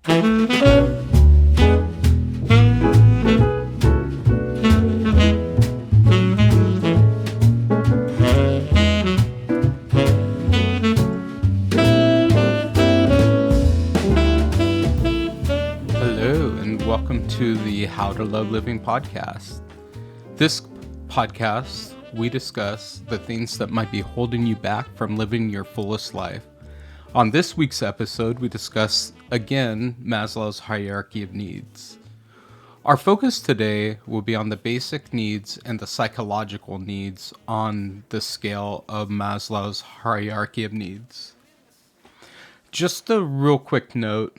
Hello, and welcome to the How to Love Living podcast. This podcast, we discuss the things that might be holding you back from living your fullest life. On this week's episode, we discuss, again, Maslow's hierarchy of needs. Our focus today will be on the basic needs and the psychological needs on the scale of Maslow's hierarchy of needs. Just a real quick note.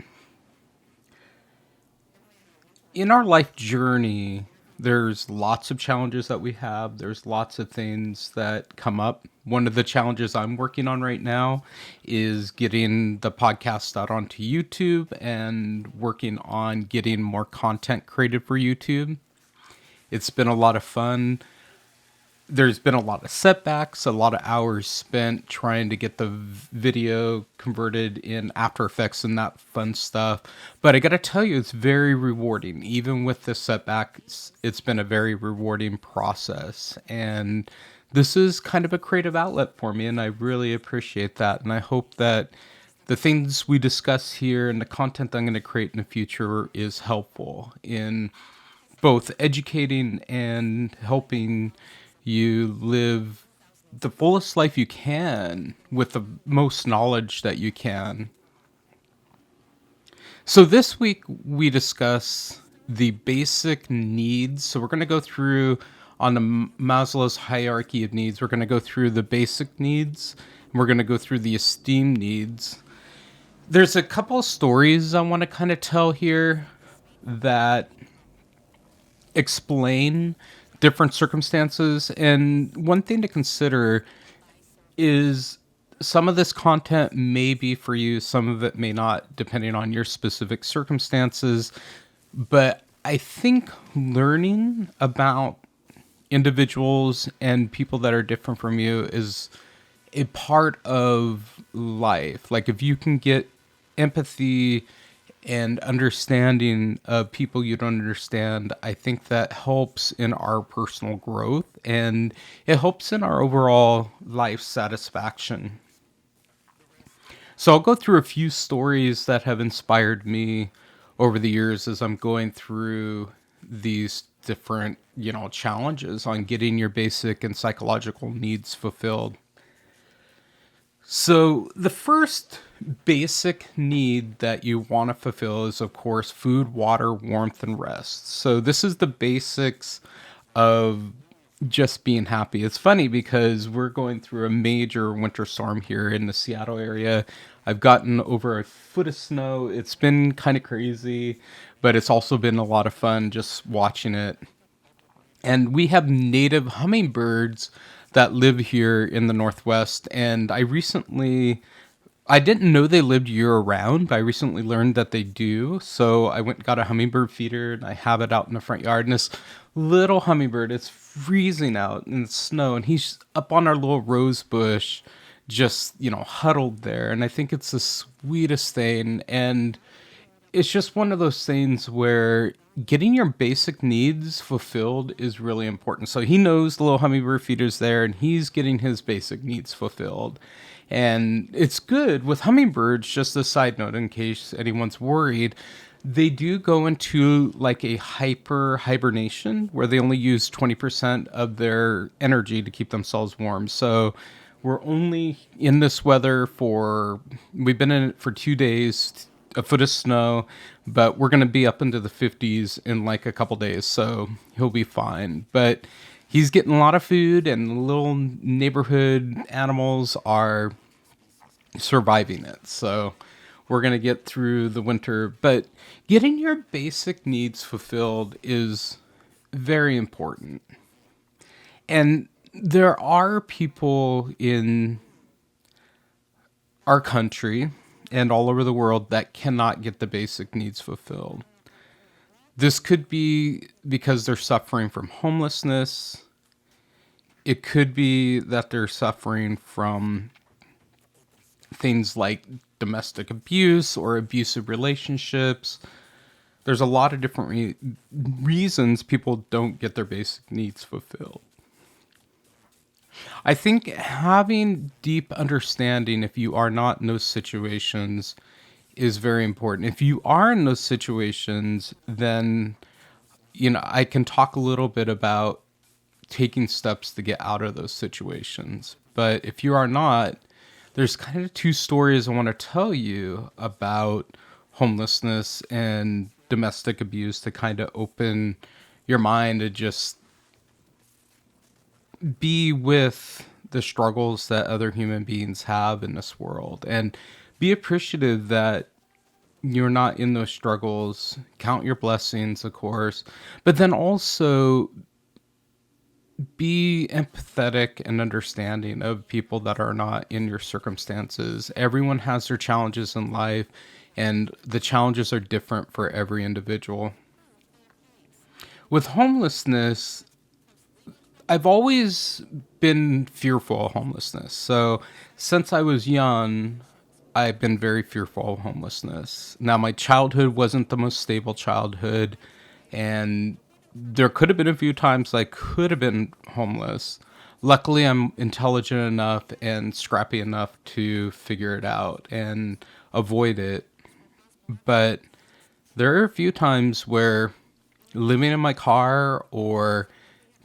In our life journey, there's lots of challenges that we have. There's lots of things that come up. One of the challenges I'm working on right now is getting the podcast out onto YouTube and working on getting more content created for YouTube. It's been a lot of fun. There's been a lot of setbacks, a lot of hours spent trying to get the video converted in After Effects and that fun stuff. But I got to tell you, it's very rewarding. Even with the setbacks, it's been a very rewarding process. And this is kind of a creative outlet for me, and I really appreciate that. And I hope that the things we discuss here and the content I'm going to create in the future is helpful in both educating and helping you live the fullest life you can with the most knowledge that you can. So this week we discuss the basic needs. So we're going to go through on the Maslow's hierarchy of needs. We're going to go through the basic needs, and we're going to go through the esteem needs. There's a couple of stories I want to kind of tell here that explain different circumstances. And one thing to consider is some of this content may be for you, some of it may not, depending on your specific circumstances. But I think learning about individuals and people that are different from you is a part of life. Like if you can get empathy and understanding of people you don't understand, I think that helps in our personal growth and it helps in our overall life satisfaction. So I'll go through a few stories that have inspired me over the years as I'm going through these different, challenges on getting your basic and psychological needs fulfilled. So the first basic need that you want to fulfill is, of course, food, water, warmth, and rest. So this is the basics of just being happy. It's funny because we're going through a major winter storm here in the Seattle area. I've gotten over a foot of snow. It's been kind of crazy, but it's also been a lot of fun just watching it. And we have native hummingbirds that live here in the Northwest. And I didn't know they lived year round, but I recently learned that they do. So I went and got a hummingbird feeder and I have it out in the front yard. And this little hummingbird, it's freezing out in the snow, and he's up on our little rose bush, just, huddled there. And I think it's the sweetest thing. And it's just one of those things where getting your basic needs fulfilled is really important. So he knows the little hummingbird feeder's there and he's getting his basic needs fulfilled. And it's good with hummingbirds, just a side note in case anyone's worried, they do go into like a hyper hibernation where they only use 20% of their energy to keep themselves warm. So we're only in this weather we've been in it for 2 days, a foot of snow, but we're going to be up into the 50s in like a couple days, so he'll be fine. But he's getting a lot of food, and the little neighborhood animals are surviving it. So we're going to get through the winter. But getting your basic needs fulfilled is very important. And there are people in our country and all over the world that cannot get the basic needs fulfilled. This could be because they're suffering from homelessness. It could be that they're suffering from things like domestic abuse or abusive relationships. There's a lot of different reasons people don't get their basic needs fulfilled. I think having deep understanding, if you are not in those situations, is very important. If you are in those situations, then, I can talk a little bit about taking steps to get out of those situations. But if you are not, there's kind of two stories I want to tell you about homelessness and domestic abuse to kind of open your mind and just be with the struggles that other human beings have in this world and be appreciative that you're not in those struggles. Count your blessings, of course, but then also be empathetic and understanding of people that are not in your circumstances. Everyone has their challenges in life, and the challenges are different for every individual. With homelessness, I've always been fearful of homelessness. So since I was young, I've been very fearful of homelessness. Now, my childhood wasn't the most stable childhood, and there could have been a few times I could have been homeless. Luckily, I'm intelligent enough and scrappy enough to figure it out and avoid it. But there are a few times where living in my car or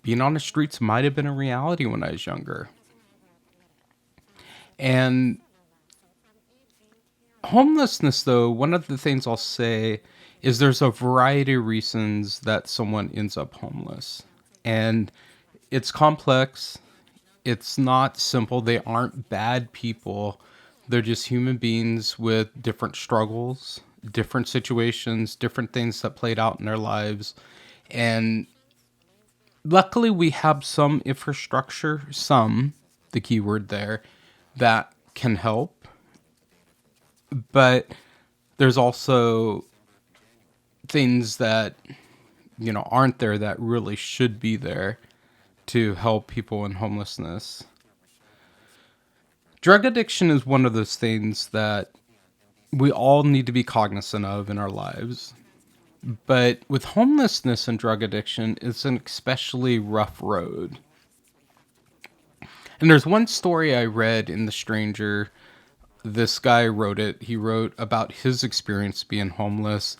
being on the streets might have been a reality when I was younger. And homelessness, though, one of the things I'll say is there's a variety of reasons that someone ends up homeless. And it's complex. It's not simple. They aren't bad people. They're just human beings with different struggles, different situations, different things that played out in their lives. And luckily, we have some infrastructure, the key word there, that can help. But there's also things that, aren't there that really should be there to help people in homelessness. Drug addiction is one of those things that we all need to be cognizant of in our lives. But with homelessness and drug addiction, it's an especially rough road. And there's one story I read in The Stranger. This guy wrote it. He wrote about his experience being homeless.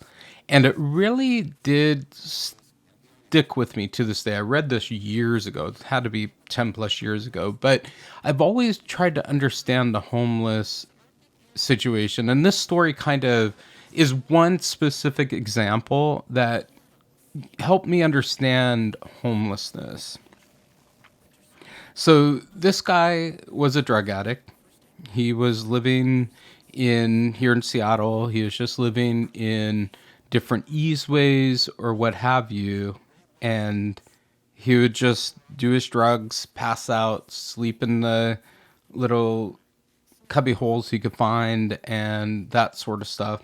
And it really did stick with me to this day. I read this years ago. It had to be 10 plus years ago. But I've always tried to understand the homeless situation. And this story kind of is one specific example that helped me understand homelessness. So this guy was a drug addict. He was living here in Seattle. He was just living in different easeways or what have you. And he would just do his drugs, pass out, sleep in the little cubby holes he could find, and that sort of stuff.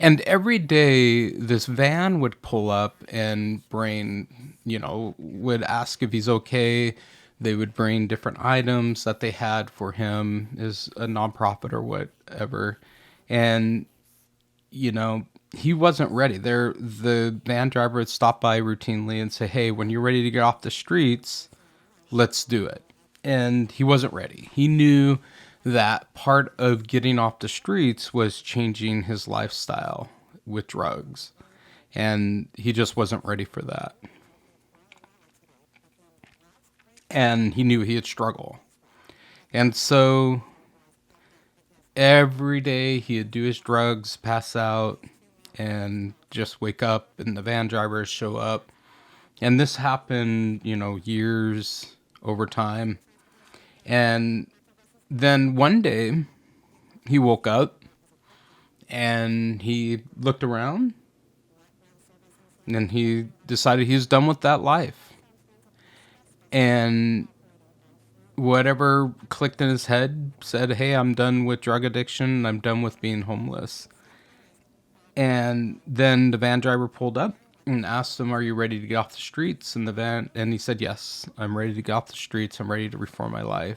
And every day, this van would pull up and bring, would ask if he's okay. They would bring different items that they had for him as a nonprofit or whatever. And, he wasn't ready. The van driver would stop by routinely and say, hey, when you're ready to get off the streets, let's do it. And he wasn't ready. He knew that part of getting off the streets was changing his lifestyle with drugs. And he just wasn't ready for that. And he knew he'd struggle. And so every day he'd do his drugs, pass out, and just wake up, and the van drivers show up. And this happened, years over time. And then one day he woke up and he looked around and he decided he was done with that life. And whatever clicked in his head said, hey, I'm done with drug addiction. I'm done with being homeless. And then the van driver pulled up and asked him, are you ready to get off the streets? And he said, yes, I'm ready to get off the streets. I'm ready to reform my life.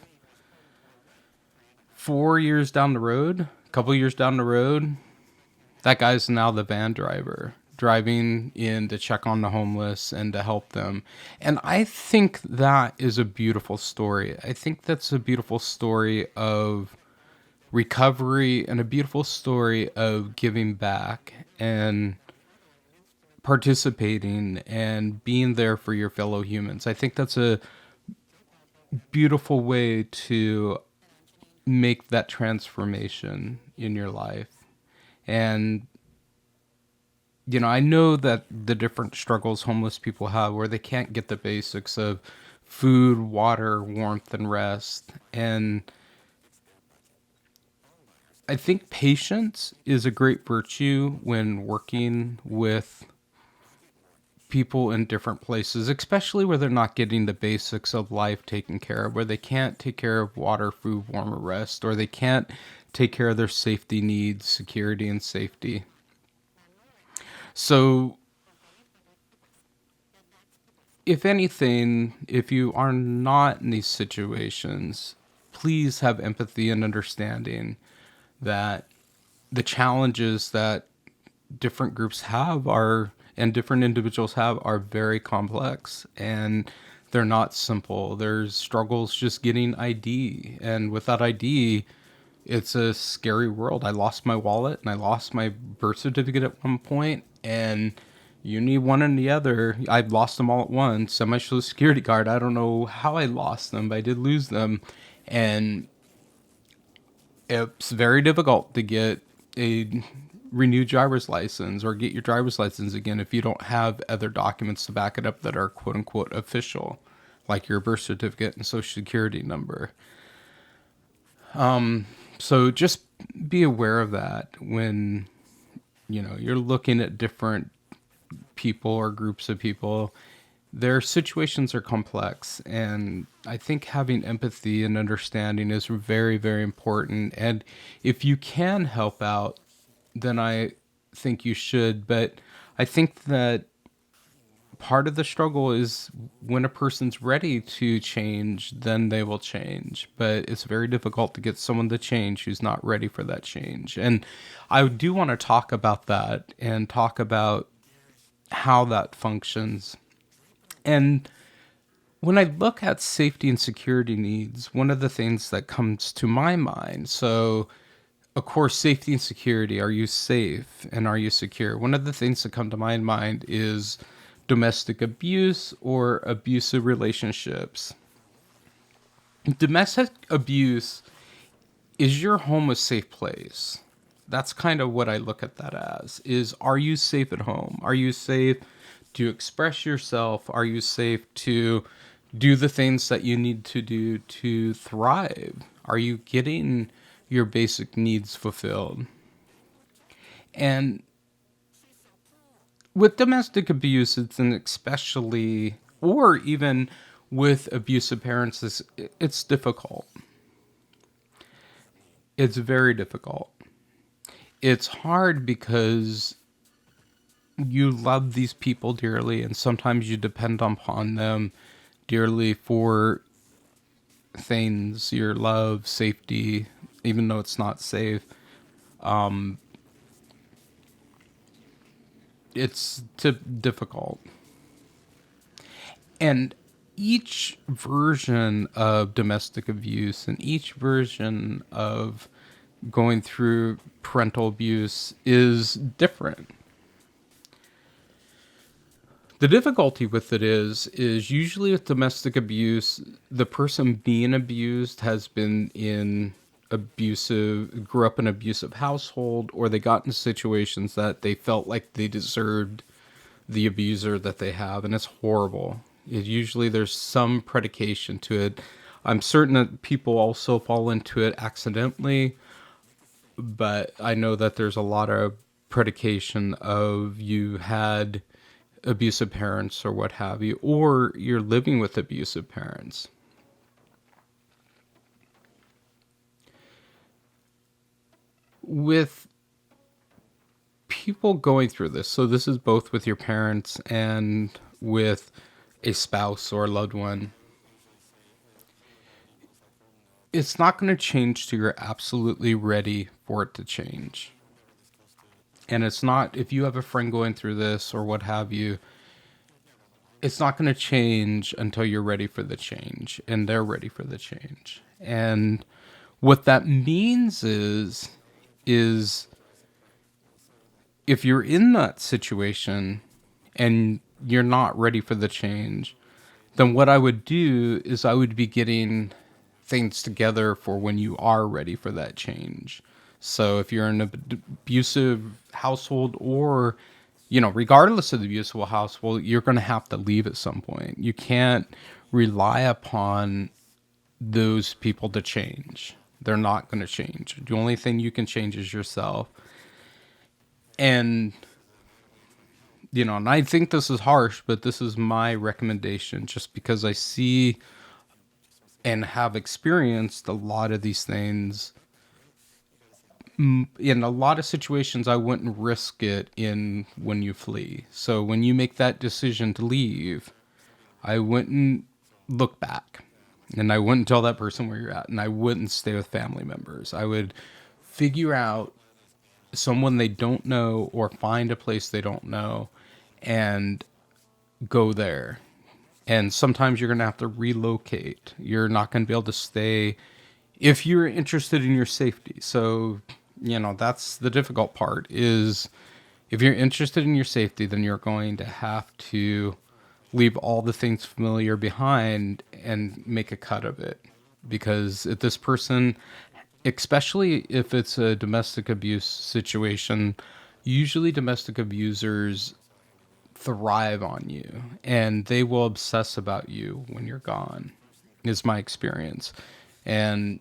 4 years down the road, a couple years down the road, that guy's now the van driver, driving in to check on the homeless and to help them. And I think that is a beautiful story. I think that's a beautiful story of recovery and a beautiful story of giving back and participating and being there for your fellow humans. I think that's a beautiful way to make that transformation in your life. And I know that the different struggles homeless people have where they can't get the basics of food, water, warmth, and rest. And I think patience is a great virtue when working with people in different places, especially where they're not getting the basics of life taken care of, where they can't take care of water, food, warmer rest, or they can't take care of their safety needs, security, and safety. So, if anything, if you are not in these situations, please have empathy and understanding that the challenges that different groups have are and different individuals have are very complex and they're not simple. There's struggles just getting ID, and without ID, it's a scary world. I lost my wallet and I lost my birth certificate at one point, and you need one and the other. I lost them all at once. And my social security card, I don't know how I lost them, but I did lose them. And it's very difficult to get a renewed driver's license or get your driver's license again if you don't have other documents to back it up that are quote unquote official, like your birth certificate and social security number. So just be aware of that when you're looking at different people or groups of people. Their situations are complex, and I think having empathy and understanding is very, very important. And if you can help out, then I think you should. But I think that part of the struggle is when a person's ready to change, then they will change. But it's very difficult to get someone to change who's not ready for that change. And I do want to talk about that and talk about how that functions. And when I look at safety and security needs, one of the things that comes to my mind, so of course, safety and security, are you safe and are you secure? One of the things that come to my mind is domestic abuse or abusive relationships. Domestic abuse, is your home a safe place? That's kind of what I look at that as, is are you safe at home? Are you safe to express yourself? Are you safe to do the things that you need to do to thrive? Are you getting your basic needs fulfilled? And with domestic abuse, it's an especially, or even with abusive parents, it's difficult. It's very difficult. It's hard because you love these people dearly, and sometimes you depend upon them dearly for things, your love, safety, even though it's not safe. It's difficult. And each version of domestic abuse and each version of going through parental abuse is different. The difficulty with it is usually with domestic abuse, the person being abused has been grew up in an abusive household, or they got into situations that they felt like they deserved the abuser that they have, and it's horrible. Usually there's some predication to it. I'm certain that people also fall into it accidentally, but I know that there's a lot of predication of you had abusive parents or what have you, or you're living with abusive parents. With people going through this, so this is both with your parents and with a spouse or a loved one, it's not going to change till you're absolutely ready for it to change. And it's not, if you have a friend going through this or what have you, it's not going to change until you're ready for the change and they're ready for the change. And what that means is if you're in that situation and you're not ready for the change, then what I would do is I would be getting things together for when you are ready for that change. So if you're in an abusive household or, regardless of the abusive household, you're going to have to leave at some point. You can't rely upon those people to change. They're not going to change. The only thing you can change is yourself. And, and I think this is harsh, but this is my recommendation just because I see and have experienced a lot of these things. In a lot of situations, I wouldn't risk it in when you flee. So when you make that decision to leave, I wouldn't look back and I wouldn't tell that person where you're at and I wouldn't stay with family members. I would figure out someone they don't know or find a place they don't know and go there. And sometimes you're going to have to relocate. You're not going to be able to stay if you're interested in your safety. So, that's the difficult part is if you're interested in your safety, then you're going to have to leave all the things familiar behind and make a cut of it. Because if this person, especially if it's a domestic abuse situation, usually domestic abusers thrive on you and they will obsess about you when you're gone, is my experience. And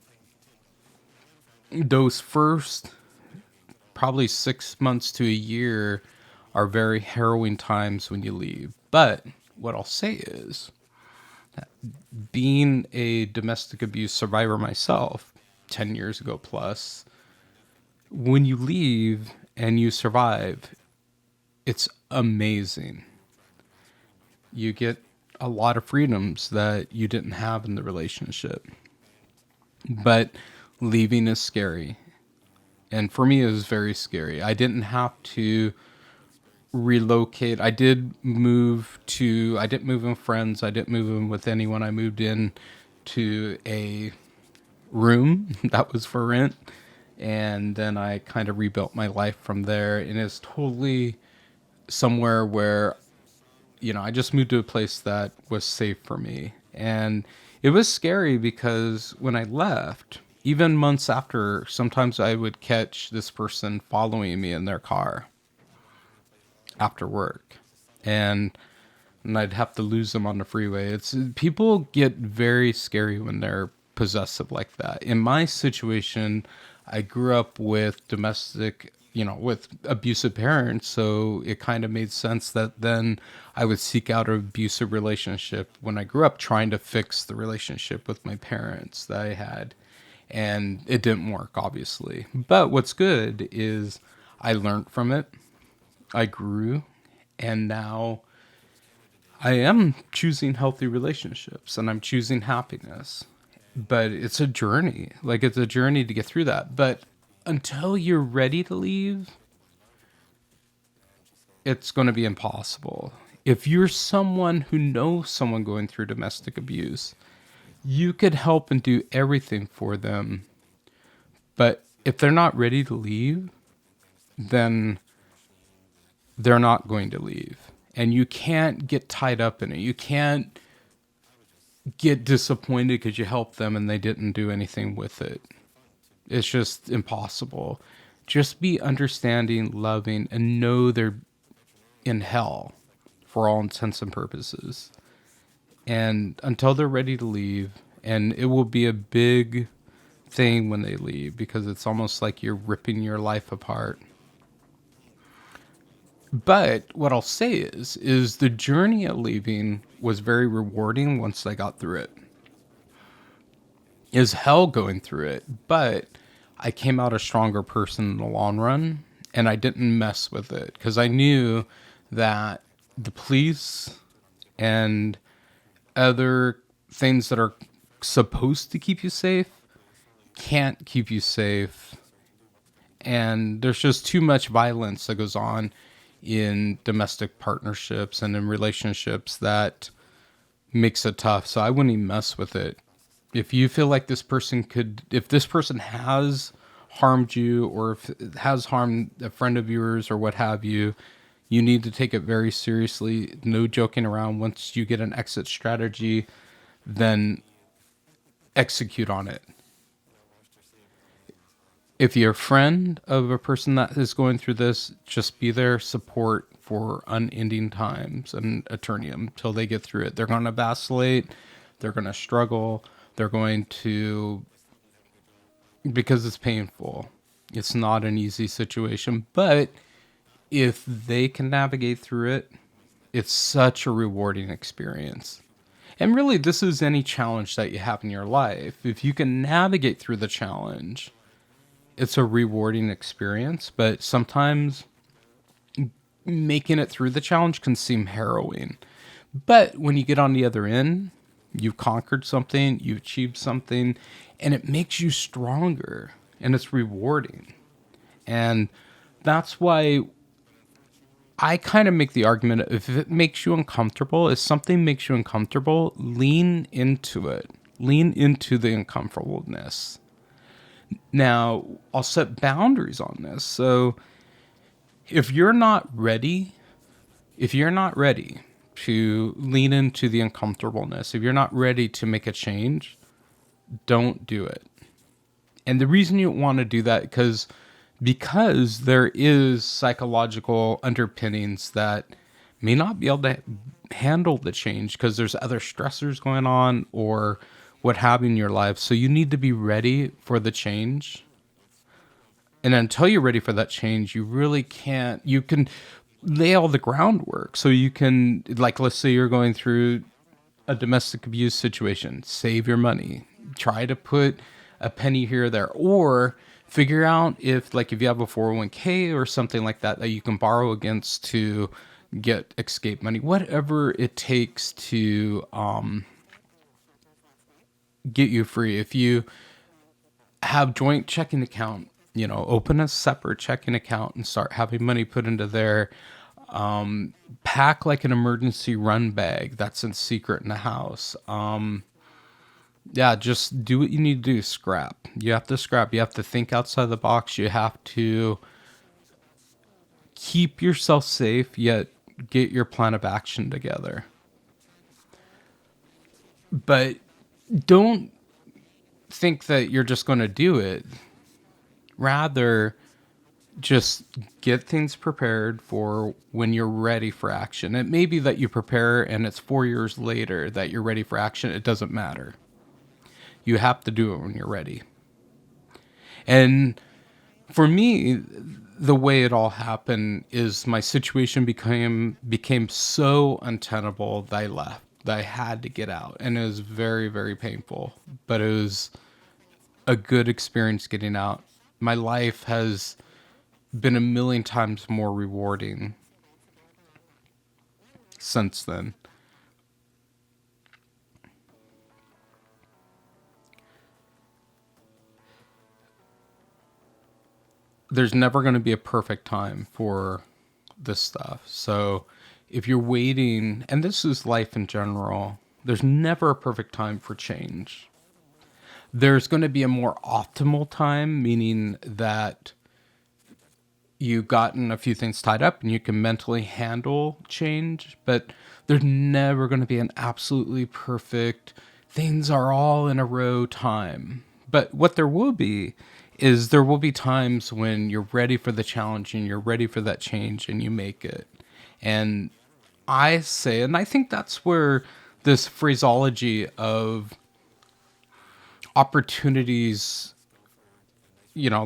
those first probably 6 months to a year are very harrowing times when you leave. But what I'll say is, being a domestic abuse survivor myself 10 years ago plus, when you leave and you survive, it's amazing. You get a lot of freedoms that you didn't have in the relationship. But leaving is scary. And for me, it was very scary. I didn't have to relocate. I didn't move in friends. I didn't move in with anyone. I moved in to a room that was for rent. And then I kind of rebuilt my life from there. And it's totally somewhere where, I just moved to a place that was safe for me. And it was scary because when I left, even months after, sometimes I would catch this person following me in their car after work. And I'd have to lose them on the freeway. It's people get very scary when they're possessive like that. In my situation, I grew up with with abusive parents, so it kind of made sense that then I would seek out an abusive relationship when I grew up, trying to fix the relationship with my parents that I had. And it didn't work, obviously. But what's good is I learned from it, I grew, and now I am choosing healthy relationships and I'm choosing happiness. But it's a journey. Like, it's a journey to get through that. But until you're ready to leave, it's going to be impossible. If you're someone who knows someone going through domestic abuse, you could help and do everything for them. But if they're not ready to leave, then they're not going to leave. And you can't get tied up in it. You can't get disappointed because you helped them and they didn't do anything with it. It's just impossible. Just be understanding, loving, and know they're in hell for all intents and purposes. And until they're ready to leave, and it will be a big thing when they leave because it's almost like you're ripping your life apart. But what I'll say is the journey of leaving was very rewarding once I got through it. Is hell going through it, but I came out a stronger person in the long run, and I didn't mess with it because I knew that the police and other things that are supposed to keep you safe can't keep you safe. And there's just too much violence that goes on in domestic partnerships and in relationships that makes it tough. So I wouldn't even mess with it. If you feel like if this person has harmed you, or if it has harmed a friend of yours or what have you, you need to take it very seriously. No joking around. Once you get an exit strategy, then execute on it. If you're a friend of a person that is going through this, just be their support for unending times and attorney them until they get through it. They're going to vacillate. They're going to struggle. They're going to, because it's painful. It's not an easy situation, but if they can navigate through it, it's such a rewarding experience. And really, this is any challenge that you have in your life. If you can navigate through the challenge, it's a rewarding experience, but sometimes making it through the challenge can seem harrowing. But when you get on the other end, you've conquered something, you've achieved something, and it makes you stronger and it's rewarding. And that's why I kind of make the argument, if it makes you uncomfortable, if something makes you uncomfortable, lean into it. Lean into the uncomfortableness. Now, I'll set boundaries on this. So if you're not ready, if you're not ready to lean into the uncomfortableness, if you're not ready to make a change, don't do it. And the reason you want to do that because there is psychological underpinnings that may not be able to handle the change because there's other stressors going on or what have you in your life. So you need to be ready for the change. And until you're ready for that change, you really can't, you can lay all the groundwork. So you can, like, let's say you're going through a domestic abuse situation, save your money, try to put a penny here or there, or figure out if you have a 401k or something like that that you can borrow against to get escape money, whatever it takes to get you free. If you have joint checking account, open a separate checking account and start having money put into there. Pack like an emergency run bag that's in secret in the house. Yeah, just do what you need to do. Scrap. You have to scrap. You have to think outside the box. You have to keep yourself safe, yet get your plan of action together. But don't think that you're just going to do it. Rather, just get things prepared for when you're ready for action. It may be that you prepare and it's 4 years later that you're ready for action. It doesn't matter. You have to do it when you're ready. And for me, the way it all happened is my situation became so untenable that I left, that I had to get out. And it was very, very painful. But it was a good experience getting out. My life has been a million times more rewarding since then. There's never going to be a perfect time for this stuff. So if you're waiting, and this is life in general, there's never a perfect time for change. There's going to be a more optimal time, meaning that you've gotten a few things tied up and you can mentally handle change, but there's never going to be an absolutely perfect, things are all in a row time. But what there will be is there will be times when you're ready for the challenge and you're ready for that change and you make it. And I say, and I think that's where this phraseology of opportunities,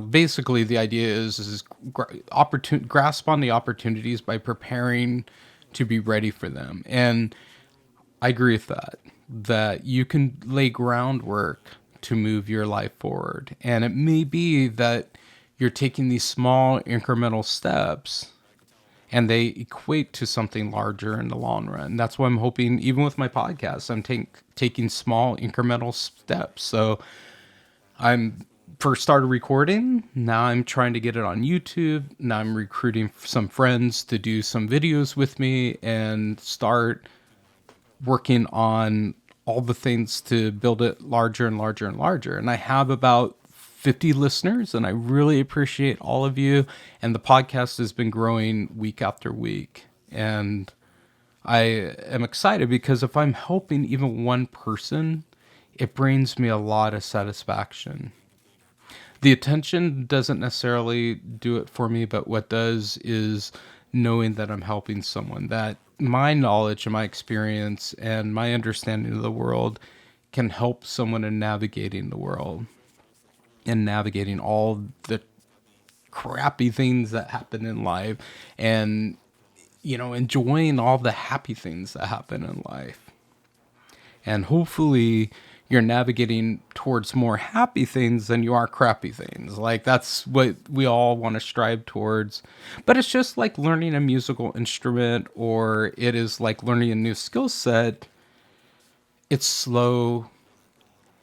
basically the idea is grasp on the opportunities by preparing to be ready for them. And I agree with that you can lay groundwork to move your life forward. And it may be that you're taking these small incremental steps and they equate to something larger in the long run. That's why I'm hoping, even with my podcast, I'm taking small incremental steps. So I'm first started recording. Now I'm trying to get it on YouTube. Now I'm recruiting some friends to do some videos with me and start working on all the things to build it larger and larger and larger. And I have about 50 listeners, and I really appreciate all of you. And the podcast has been growing week after week. And I am excited because if I'm helping even one person, it brings me a lot of satisfaction. The attention doesn't necessarily do it for me, but what does is knowing that I'm helping someone, that my knowledge and my experience and my understanding of the world can help someone in navigating the world and navigating all the crappy things that happen in life and, enjoying all the happy things that happen in life. And hopefully you're navigating towards more happy things than you are crappy things. Like that's what we all want to strive towards. But it's just like learning a musical instrument, or it is like learning a new skill set. It's slow,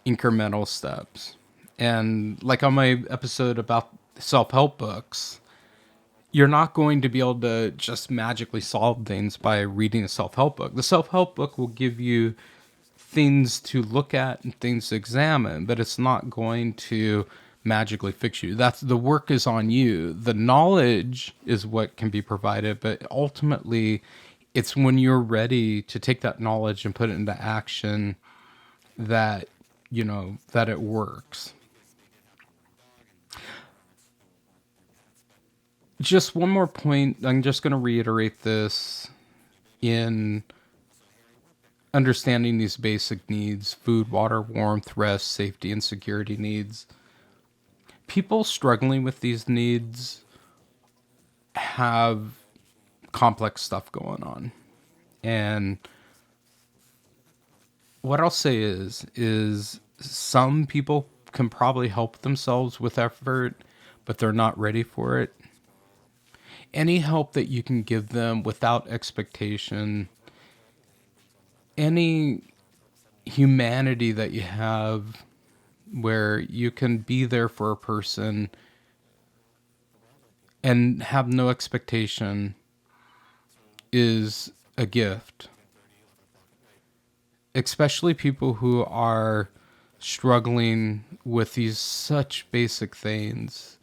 incremental steps. And like on my episode about self-help books, you're not going to be able to just magically solve things by reading a self-help book. The self-help book will give you things to look at and things to examine, but it's not going to magically fix you. That's the work is on you. The knowledge is what can be provided, but ultimately it's when you're ready to take that knowledge and put it into action that that it works. Just one more point. I'm just going to reiterate this in understanding these basic needs: food, water, warmth, rest, safety, and security needs. People struggling with these needs have complex stuff going on. And what I'll say is some people can probably help themselves with effort, but they're not ready for it. Any help that you can give them without expectation, any humanity that you have where you can be there for a person and have no expectation, is a gift. Especially people who are struggling with these such basic things.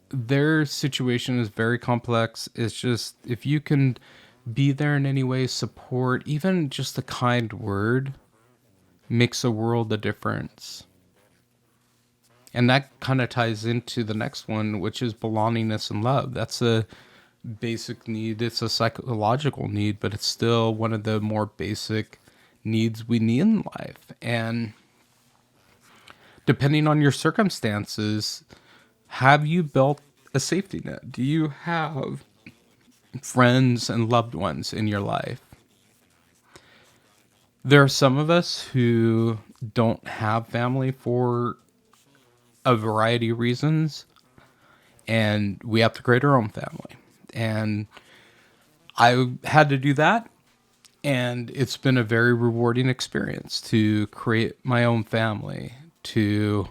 Their situation is very complex. It's just if you can be there in any way, support, even just a kind word makes a world of difference. And that kind of ties into the next one, which is belongingness and love. That's a basic need. It's a psychological need, but it's still one of the more basic needs we need in life. And depending on your circumstances, have you built a safety net? Do you have friends and loved ones in your life? There are some of us who don't have family for a variety of reasons, and we have to create our own family. And I had to do that, and it's been a very rewarding experience to create my own family, to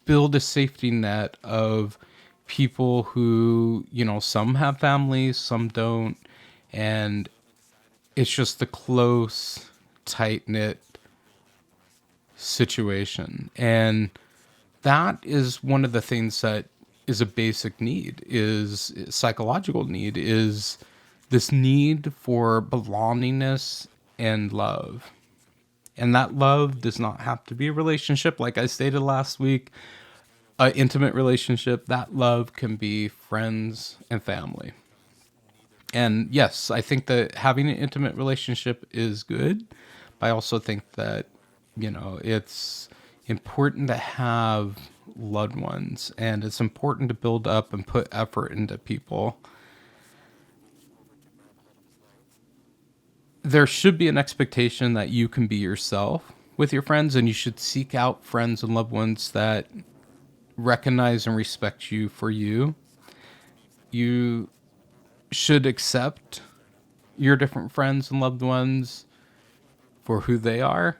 build a safety net of people who, some have families, some don't. And it's just a close, tight knit situation. And that is one of the things that is a basic need, is psychological need, is this need for belongingness and love. And that love does not have to be a relationship. Like I stated last week, an intimate relationship. That love can be friends and family. And yes, I think that having an intimate relationship is good. But I also think that, it's important to have loved ones, and it's important to build up and put effort into people. There should be an expectation that you can be yourself with your friends, and you should seek out friends and loved ones that recognize and respect you for you. You should accept your different friends and loved ones for who they are,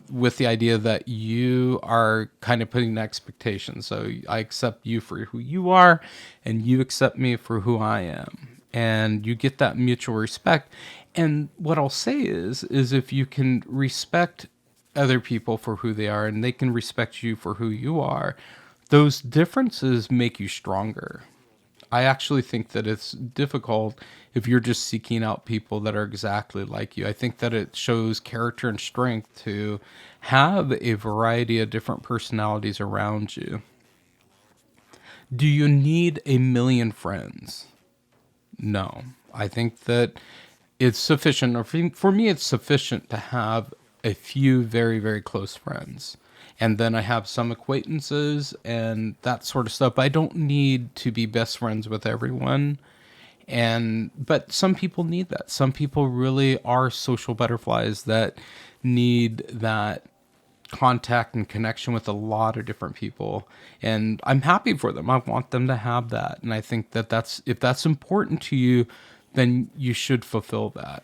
with the idea that you are kind of putting expectations. So I accept you for who you are, and you accept me for who I am. And you get that mutual respect. And what I'll say is if you can respect other people for who they are and they can respect you for who you are, those differences make you stronger. I actually think that it's difficult if you're just seeking out people that are exactly like you. I think that it shows character and strength to have a variety of different personalities around you. Do you need a million friends? No. I think that it's sufficient, or for me, it's sufficient to have a few very, very close friends. And then I have some acquaintances and that sort of stuff. I don't need to be best friends with everyone. But some people need that. Some people really are social butterflies that need that contact and connection with a lot of different people, and I'm happy for them. I want them to have that, and I think that that's if that's important to you, then you should fulfill that.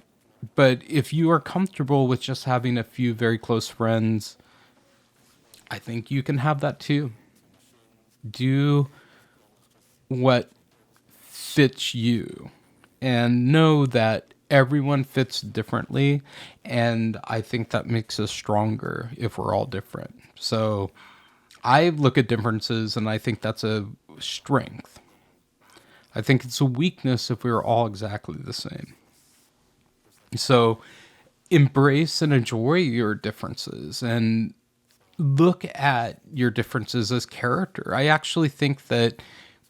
But if you are comfortable with just having a few very close friends, I think you can have that too. Do what fits you, and know that everyone fits differently, and I think that makes us stronger if we're all different. So I look at differences and I think that's a strength. I think it's a weakness if we were all exactly the same. So embrace and enjoy your differences and look at your differences as character. I actually think that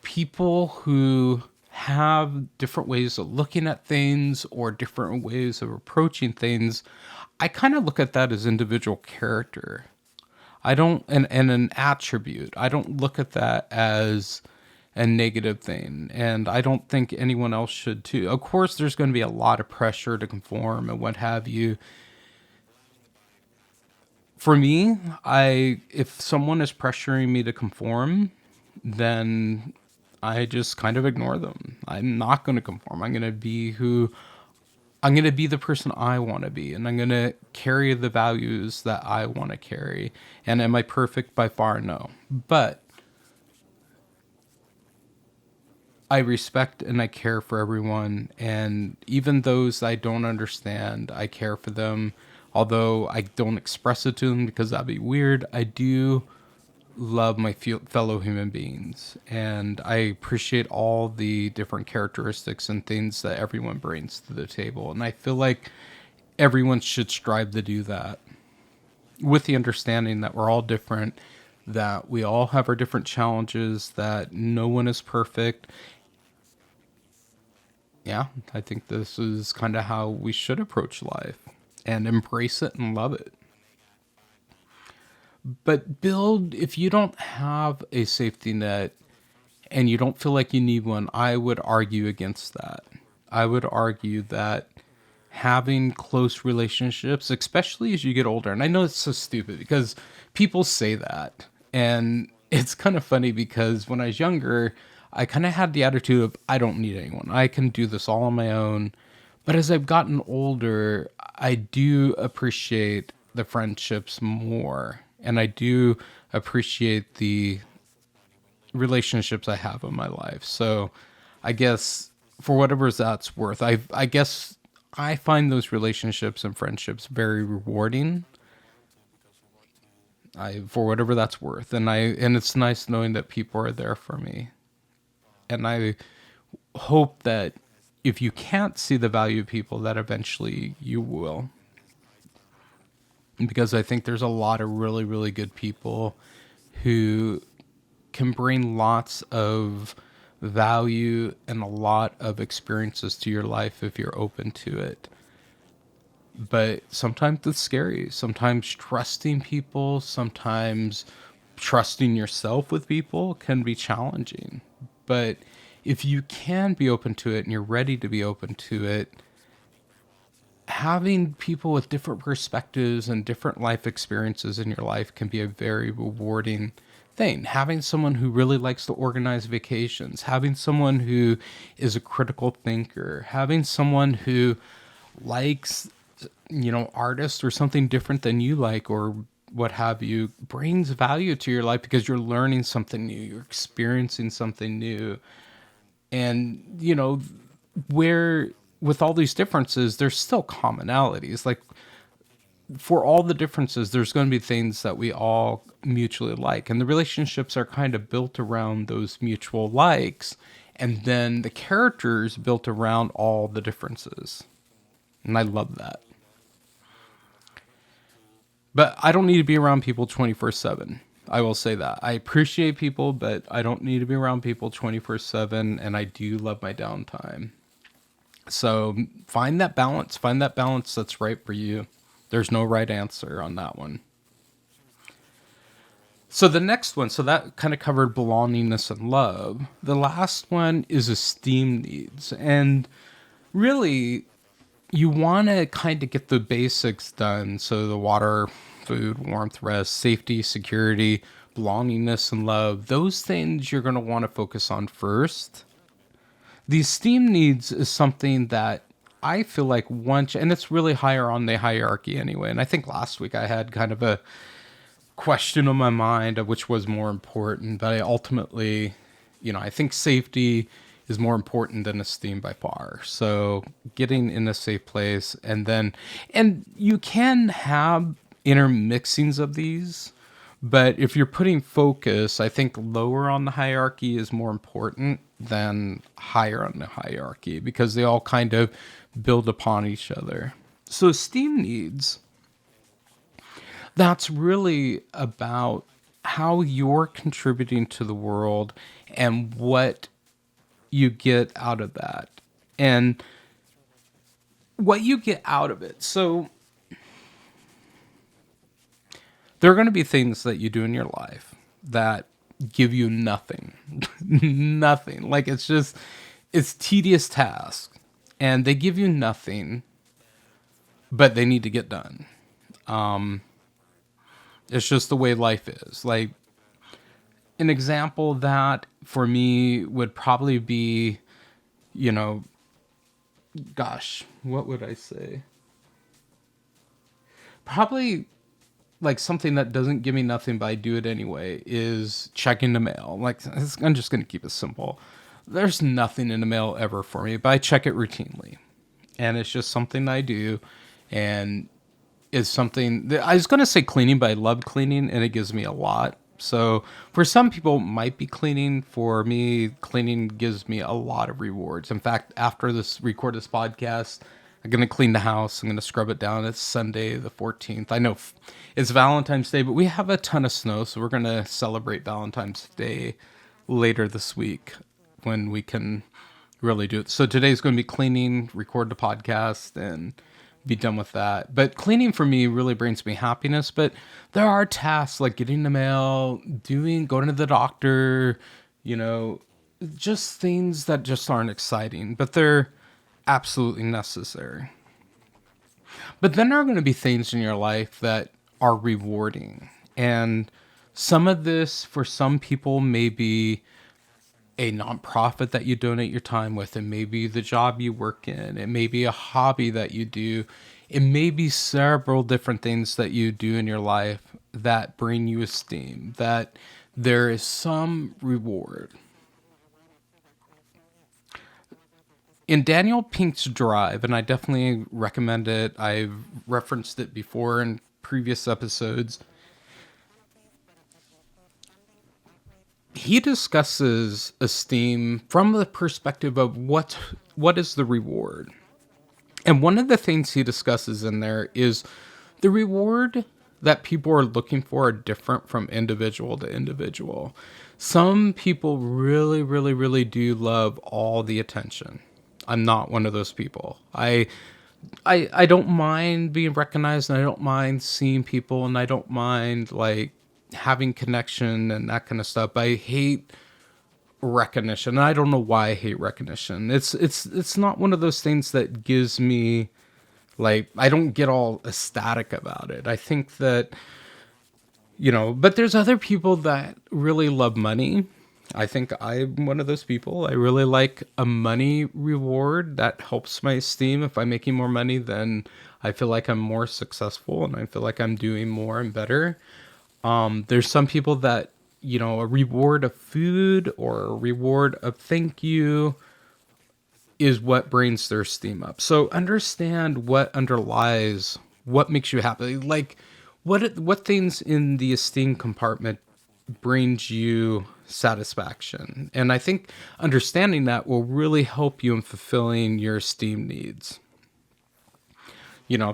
people who have different ways of looking at things or different ways of approaching things, I kind of look at that as individual character. I don't, and an attribute. I don't look at that as a negative thing. And I don't think anyone else should too. Of course, there's going to be a lot of pressure to conform and what have you. For me, if someone is pressuring me to conform, then I just kind of ignore them. I'm not going to conform. I'm going to be the person I want to be, and I'm going to carry the values that I want to carry. And am I perfect? By far, no. But I respect and I care for everyone, and even those I don't understand, I care for them. Although I don't express it to them because that'd be weird, I do love my fellow human beings, and I appreciate all the different characteristics and things that everyone brings to the table. And I feel like everyone should strive to do that with the understanding that we're all different, that we all have our different challenges, that no one is perfect. Yeah, I think this is kind of how we should approach life and embrace it and love it. But if you don't have a safety net and you don't feel like you need one, I would argue against that. I would argue that having close relationships, especially as you get older, and I know it's so stupid because people say that, and it's kind of funny because when I was younger, I kind of had the attitude of I don't need anyone. I can do this all on my own. But as I've gotten older, I do appreciate the friendships more, and I do appreciate the relationships I have in my life. So I guess for whatever that's worth, I guess I find those relationships and friendships very rewarding. For whatever that's worth, and it's nice knowing that people are there for me. And I hope that if you can't see the value of people, that eventually you will. Because I think there's a lot of really, really good people who can bring lots of value and a lot of experiences to your life if you're open to it. But sometimes it's scary. Sometimes trusting people, sometimes trusting yourself with people can be challenging. But if you can be open to it and you're ready to be open to it, having people with different perspectives and different life experiences in your life can be a very rewarding thing. Having someone who really likes to organize vacations, having someone who is a critical thinker, having someone who likes artist or something different than you like or what have you brings value to your life because you're learning something new, you're experiencing something new. And, where with all these differences, there's still commonalities. Like for all the differences, there's going to be things that we all mutually like. And the relationships are kind of built around those mutual likes. And then the characters built around all the differences. And I love that. But I don't need to be around people 24/7. I will say that. I appreciate people, but I don't need to be around people 24/7. And I do love my downtime. So find that balance that's right for you. There's no right answer on that one. So the next one, so that kind of covered belongingness and love. The last one is esteem needs. And really, you want to kind of get the basics done. So the water, food, warmth, rest, safety, security, belongingness, and love. Those things you're going to want to focus on first. The esteem needs is something that I feel like once, and it's really higher on the hierarchy anyway. And I think last week I had kind of a question on my mind of which was more important, but I ultimately, I think safety is more important than esteem by far. So getting in a safe place and you can have intermixings of these, but if you're putting focus, I think lower on the hierarchy is more important than higher on the hierarchy because they all kind of build upon each other. So esteem needs, that's really about how you're contributing to the world and what you get out of that and what you get out of it. So there are going to be things that you do in your life that give you nothing. Nothing. Like it's tedious tasks and they give you nothing, but they need to get done. It's just the way life is. Like an example of that for me would probably be, you know, gosh, what would I say? Probably like something that doesn't give me nothing, but I do it anyway, is checking the mail. Like I'm just going to keep it simple. There's nothing in the mail ever for me, but I check it routinely. And it's just something I do. And it's something that I was going to say cleaning, but I love cleaning and it gives me a lot. So for some people it might be cleaning. For me, cleaning gives me a lot of rewards. In fact, after record this podcast, I'm going to clean the house. I'm going to scrub it down. It's Sunday the 14th. I know it's Valentine's Day, but we have a ton of snow. So we're going to celebrate Valentine's Day later this week when we can really do it. So today's going to be cleaning, record the podcast, and be done with that. But cleaning for me really brings me happiness. But there are tasks like getting the mail, going to the doctor, just things that just aren't exciting, but they're absolutely necessary. But then there are going to be things in your life that are rewarding. And some of this for some people may be a nonprofit that you donate your time with. It may be the job you work in. It may be a hobby that you do. It may be several different things that you do in your life that bring you esteem, that there is some reward. In Daniel Pink's Drive, and I definitely recommend it, I've referenced it before in previous episodes, he discusses esteem from the perspective of what is the reward. And one of the things he discusses in there is the reward that people are looking for are different from individual to individual. Some people really, really, really do love all the attention. I'm not one of those people. I don't mind being recognized, and I don't mind seeing people, and I don't mind like having connection and that kind of stuff. But I hate recognition. And I don't know why I hate recognition. It's not one of those things that gives me like I don't get all ecstatic about it. I think that but there's other people that really love money. I think I'm one of those people. I really like a money reward that helps my esteem. If I'm making more money, then I feel like I'm more successful and I feel like I'm doing more and better. There's some people that, a reward of food or a reward of thank you is what brings their esteem up. So understand what underlies what makes you happy. Like what things in the esteem compartment brings you satisfaction. And I think understanding that will really help you in fulfilling your esteem needs.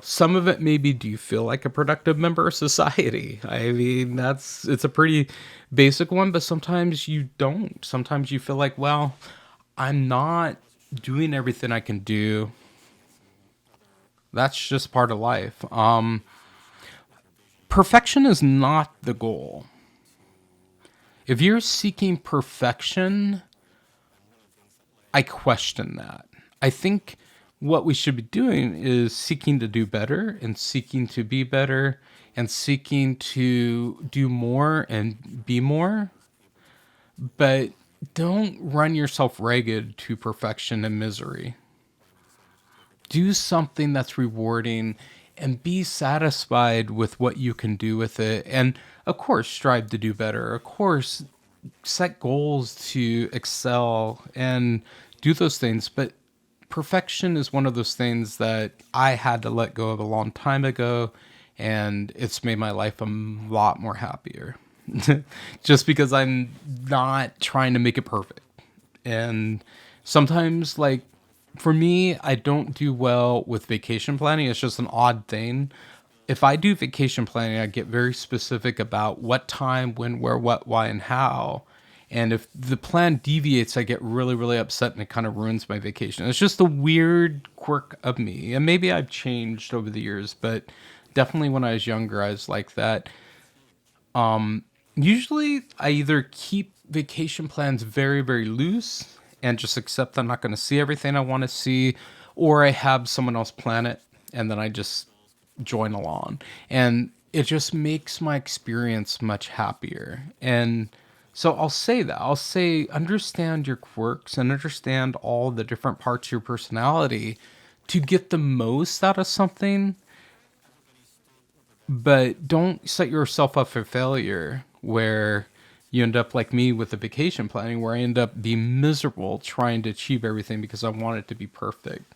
Some of it maybe, do you feel like a productive member of society? I mean, it's a pretty basic one, but sometimes you don't. Sometimes you feel like, well, I'm not doing everything I can do. That's just part of life. Perfection is not the goal. If you're seeking perfection, I question that. I think what we should be doing is seeking to do better and seeking to be better and seeking to do more and be more. But don't run yourself ragged to perfection and misery. Do something that's rewarding and be satisfied with what you can do with it. And of course, strive to do better. Of course, set goals to excel and do those things. But perfection is one of those things that I had to let go of a long time ago. And it's made my life a lot more happier. Just because I'm not trying to make it perfect. And sometimes, like, for me, I don't do well with vacation planning. It's just an odd thing. If I do vacation planning, I get very specific about what time, when, where, what, why, and how. And if the plan deviates, I get really, really upset and it kind of ruins my vacation. It's just a weird quirk of me. And maybe I've changed over the years, but definitely when I was younger, I was like that. Usually, I either keep vacation plans very, very loose and just accept I'm not going to see everything I want to see, or I have someone else plan it and then I just join along. And it just makes my experience much happier. And so I'll say that. I'll say, understand your quirks and understand all the different parts of your personality to get the most out of something, but don't set yourself up for failure where you end up like me with the vacation planning, where I end up being miserable trying to achieve everything because I want it to be perfect.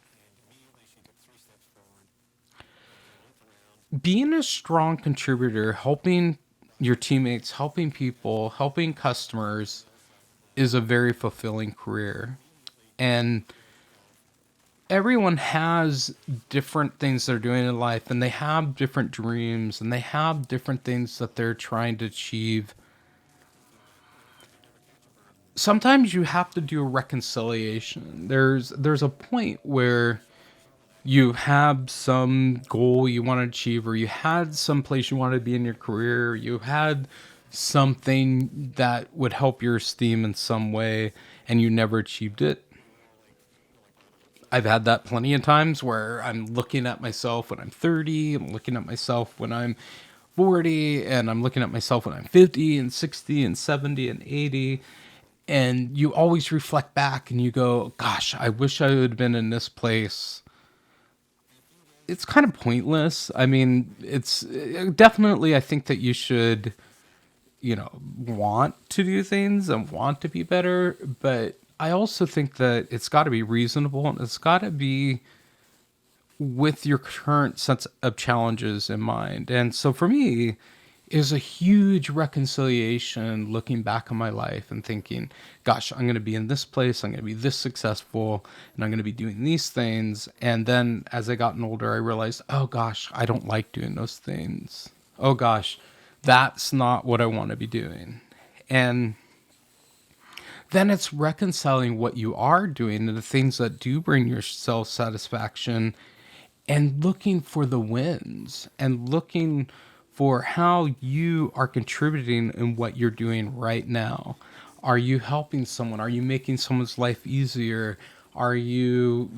Being a strong contributor, helping your teammates, helping people, helping customers is a very fulfilling career. And everyone has different things they're doing in life and they have different dreams and they have different things that they're trying to achieve. Sometimes you have to do a reconciliation. There's a point where you have some goal you want to achieve, or you had some place you want to be in your career, you had something that would help your esteem in some way and you never achieved it. I've had that plenty of times where I'm looking at myself when I'm 30, I'm looking at myself when I'm 40, and I'm looking at myself when I'm 50 and 60 and 70 and 80. And you always reflect back and you go, gosh, I wish I would have been in this place. It's kind of pointless. I mean, it's definitely, I think that you should, want to do things and want to be better. But I also think that it's got to be reasonable and it's got to be with your current sense of challenges in mind. And so for me, is a huge reconciliation looking back on my life and thinking, gosh, I'm going to be in this place, I'm going to be this successful, and I'm going to be doing these things. And then as I gotten older, I realized, oh gosh, I don't like doing those things. Oh gosh, that's not what I want to be doing. And then it's reconciling what you are doing and the things that do bring your self satisfaction and looking for the wins and looking for how you are contributing in what you're doing right now. Are you helping someone? Are you making someone's life easier? Are you,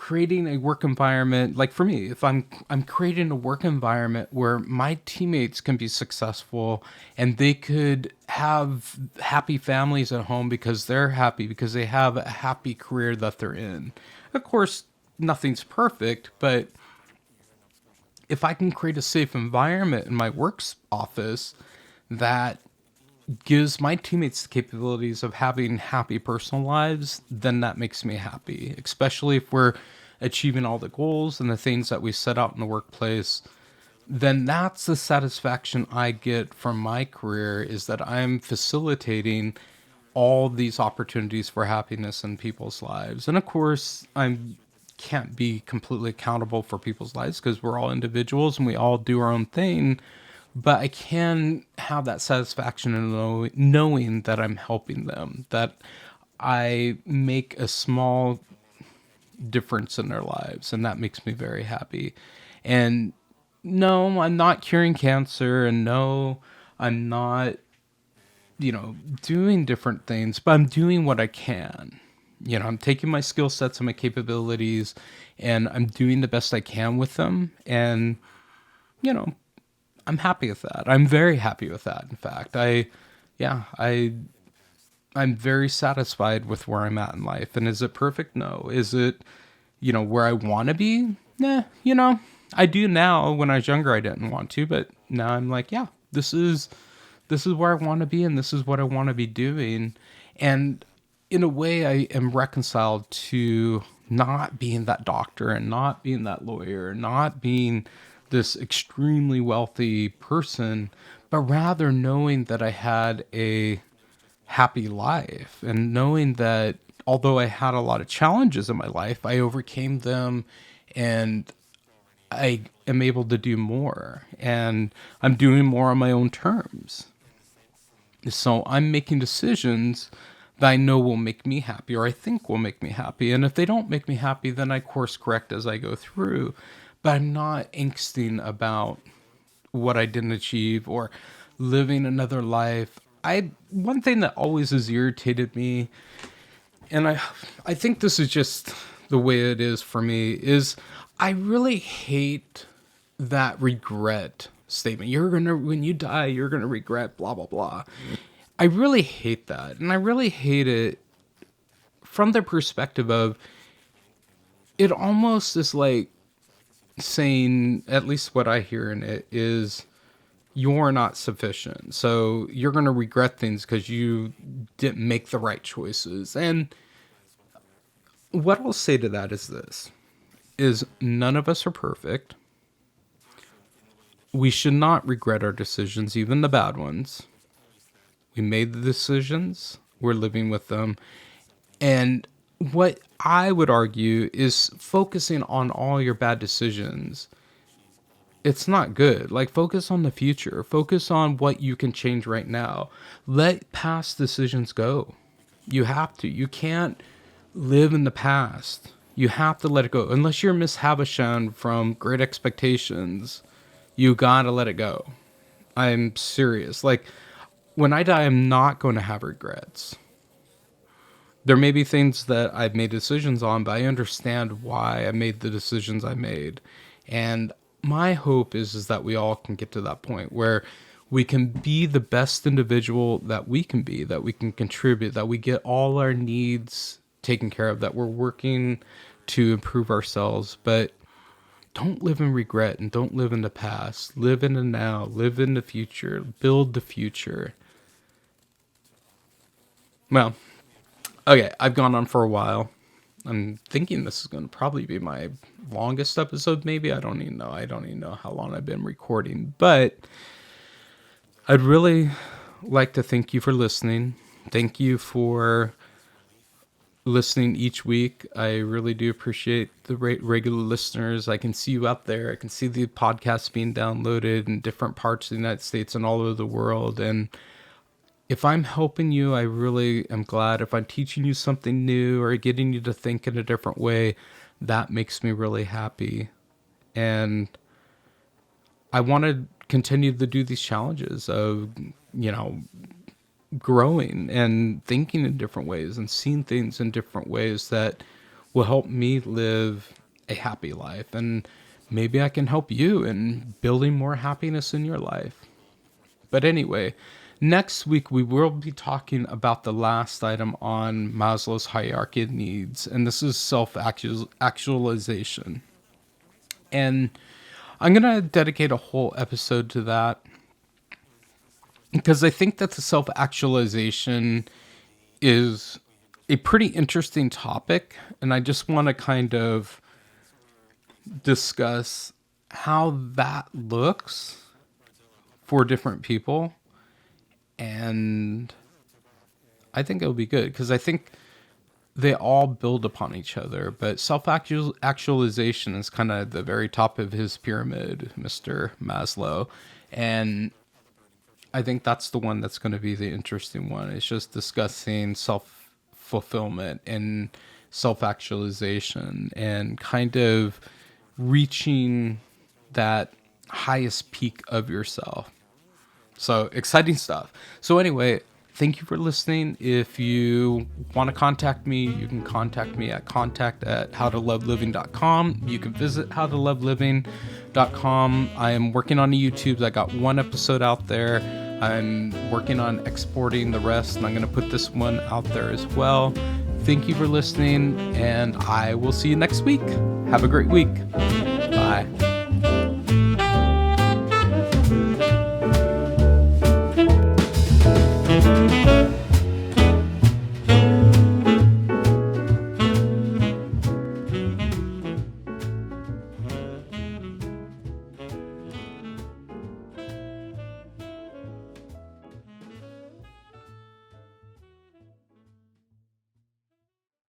creating a work environment, like for me, if I'm creating a work environment where my teammates can be successful and they could have happy families at home because they're happy, because they have a happy career that they're in. Of course, nothing's perfect, but if I can create a safe environment in my work's office that gives my teammates the capabilities of having happy personal lives, then that makes me happy, especially if we're achieving all the goals and the things that we set out in the workplace. Then that's the satisfaction I get from my career, is that I'm facilitating all these opportunities for happiness in people's lives. And of course, I can't be completely accountable for people's lives because we're all individuals and we all do our own thing. But I can have that satisfaction in knowing that I'm helping them, that I make a small difference in their lives, and that makes me very happy. And no, I'm not curing cancer, and no, I'm not, doing different things, but I'm doing what I can. I'm taking my skill sets and my capabilities, and I'm doing the best I can with them. And, you know, I'm happy with that. I'm very happy with that. In fact, yeah, I'm very satisfied with where I'm at in life. And is it perfect? No. Is it, where I want to be? Nah, I do now. When I was younger, I didn't want to, but now I'm like, yeah, this is where I want to be, and this is what I want to be doing. And in a way, I am reconciled to not being that doctor and not being that lawyer, not being this extremely wealthy person, but rather knowing that I had a happy life, and knowing that although I had a lot of challenges in my life, I overcame them, and I am able to do more, and I'm doing more on my own terms. So I'm making decisions that I know will make me happy, or I think will make me happy. And if they don't make me happy, then I course correct as I go through. But I'm not angsting about what I didn't achieve or living another life. One thing that always has irritated me, and I think this is just the way it is for me, is I really hate that regret statement. When you die, you're gonna regret blah blah blah. I really hate that, and I really hate it from the perspective of, it almost is like saying, at least what I hear in it is, you're not sufficient, so you're gonna regret things because you didn't make the right choices. And what I'll say to that is this: is none of us are perfect. We should not regret our decisions, even the bad ones. We made the decisions, we're living with them. And what I would argue is, focusing on all your bad decisions, it's not good. Like, focus on the future. Focus on what you can change right now. Let past decisions go. You have to. You can't live in the past. You have to let it go. Unless you're Miss Havisham from Great Expectations, you gotta let it go. I'm serious. Like, when I die, I'm not going to have regrets. There may be things that I've made decisions on, but I understand why I made the decisions I made. And my hope is that we all can get to that point where we can be the best individual that we can be, that we can contribute, that we get all our needs taken care of, that we're working to improve ourselves. But don't live in regret, and don't live in the past. Live in the now, live in the future, build the future. Well, okay, I've gone on for a while. I'm thinking this is going to probably be my longest episode, maybe. I don't even know. I don't even know how long I've been recording. But I'd really like to thank you for listening. Thank you for listening each week. I really do appreciate the regular listeners. I can see you out there. I can see the podcasts being downloaded in different parts of the United States and all over the world. And if I'm helping you, I really am glad. If I'm teaching you something new or getting you to think in a different way, that makes me really happy. And I want to continue to do these challenges of, growing and thinking in different ways and seeing things in different ways that will help me live a happy life. And maybe I can help you in building more happiness in your life. But anyway, next week we will be talking about the last item on Maslow's hierarchy of needs, and this is self actualization. And I'm going to dedicate a whole episode to that because I think that the self actualization is a pretty interesting topic, and I just want to kind of discuss how that looks for different people. And I think it'll be good because I think they all build upon each other. But self actualization is kind of the very top of his pyramid, Mr. Maslow. And I think that's the one that's going to be the interesting one. It's just discussing self fulfillment and self actualization and kind of reaching that highest peak of yourself. So exciting stuff. So anyway, thank you for listening. If you want to contact me, you can contact me at contact@howtoloveliving.com. You can visit howtoloveliving.com. I am working on the YouTubes. I got one episode out there. I'm working on exporting the rest, and I'm going to put this one out there as well. Thank you for listening, and I will see you next week. Have a great week.